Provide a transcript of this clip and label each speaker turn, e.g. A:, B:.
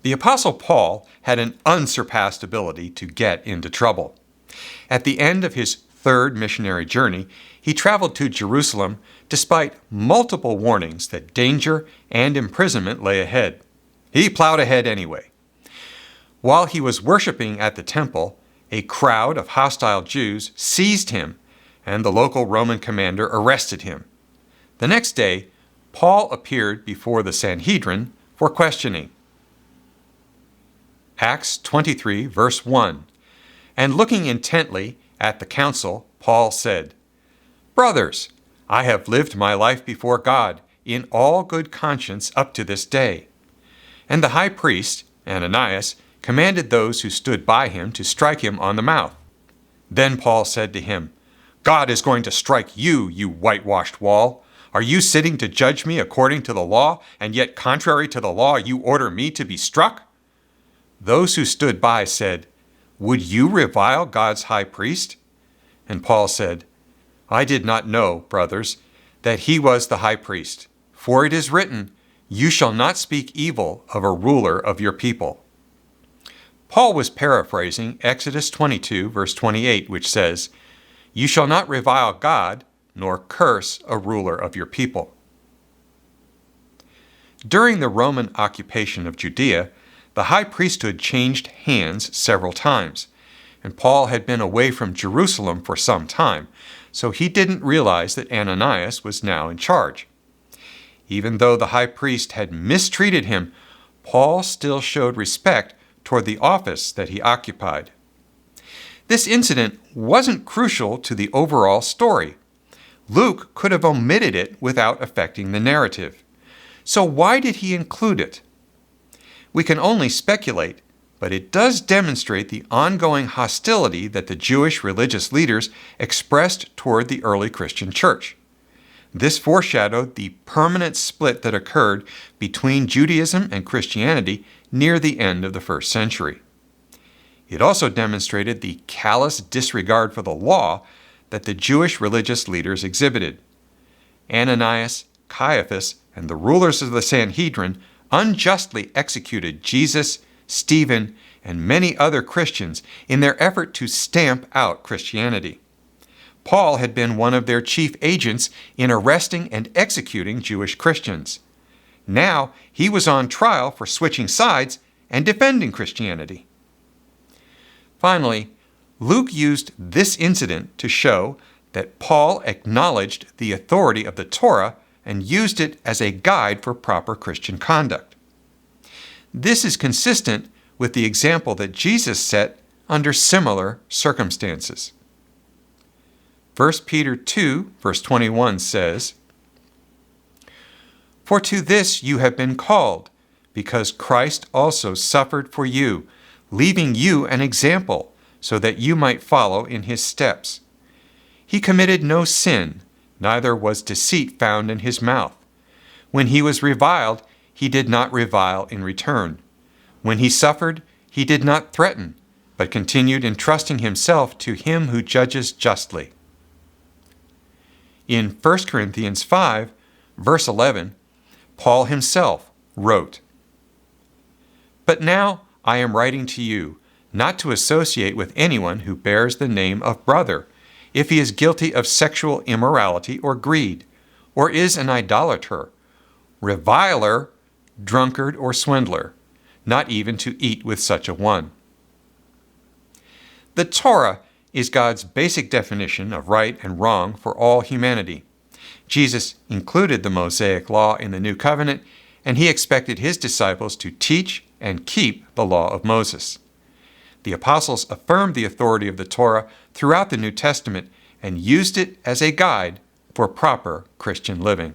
A: The Apostle Paul had an unsurpassed ability to get into trouble. At the end of his third missionary journey, he traveled to Jerusalem despite multiple warnings that danger and imprisonment lay ahead. He plowed ahead anyway. While he was worshiping at the temple, a crowd of hostile Jews seized him, and the local Roman commander arrested him. The next day, Paul appeared before the Sanhedrin for questioning. Acts 23, verse 1. And looking intently at the council, Paul said, "Brothers, I have lived my life before God in all good conscience up to this day." And the high priest, Ananias, commanded those who stood by him to strike him on the mouth. Then Paul said to him, "God is going to strike you, you whitewashed wall. Are you sitting to judge me according to the law, and yet contrary to the law you order me to be struck?" Those who stood by said, "Would you revile God's high priest?" And Paul said, "I did not know, brothers, that he was the high priest. For it is written, 'You shall not speak evil of a ruler of your people.'" Paul was paraphrasing Exodus 22, verse 28, which says, "You shall not revile God, nor curse a ruler of your people." During the Roman occupation of Judea, the high priesthood changed hands several times, and Paul had been away from Jerusalem for some time, so he didn't realize that Ananias was now in charge. Even though the high priest had mistreated him, Paul still showed respect toward the office that he occupied. This incident wasn't crucial to the overall story. Luke could have omitted it without affecting the narrative. So why did he include it? We can only speculate, but it does demonstrate the ongoing hostility that the Jewish religious leaders expressed toward the early Christian church. This foreshadowed the permanent split that occurred between Judaism and Christianity near the end of the first century. It also demonstrated the callous disregard for the law that the Jewish religious leaders exhibited. Ananias, Caiaphas, and the rulers of the Sanhedrin unjustly executed Jesus, Stephen, and many other Christians in their effort to stamp out Christianity. Paul had been one of their chief agents in arresting and executing Jewish Christians. Now he was on trial for switching sides and defending Christianity. Finally, Luke used this incident to show that Paul acknowledged the authority of the Torah and used it as a guide for proper Christian conduct. This is consistent with the example that Jesus set under similar circumstances. 1 Peter 2, verse 21 says, "For to this you have been called, because Christ also suffered for you, leaving you an example, so that you might follow in his steps. He committed no sin, neither was deceit found in his mouth. When he was reviled, he did not revile in return. When he suffered, he did not threaten, but continued entrusting himself to him who judges justly." In 1 Corinthians 5, verse 11, Paul himself wrote, "But now I am writing to you, not to associate with anyone who bears the name of brother, if he is guilty of sexual immorality or greed, or is an idolater, reviler, drunkard, or swindler, not even to eat with such a one." The Torah is God's basic definition of right and wrong for all humanity. Jesus included the Mosaic law in the New Covenant, and he expected his disciples to teach and keep the law of Moses. The apostles affirmed the authority of the Torah throughout the New Testament and used it as a guide for proper Christian living.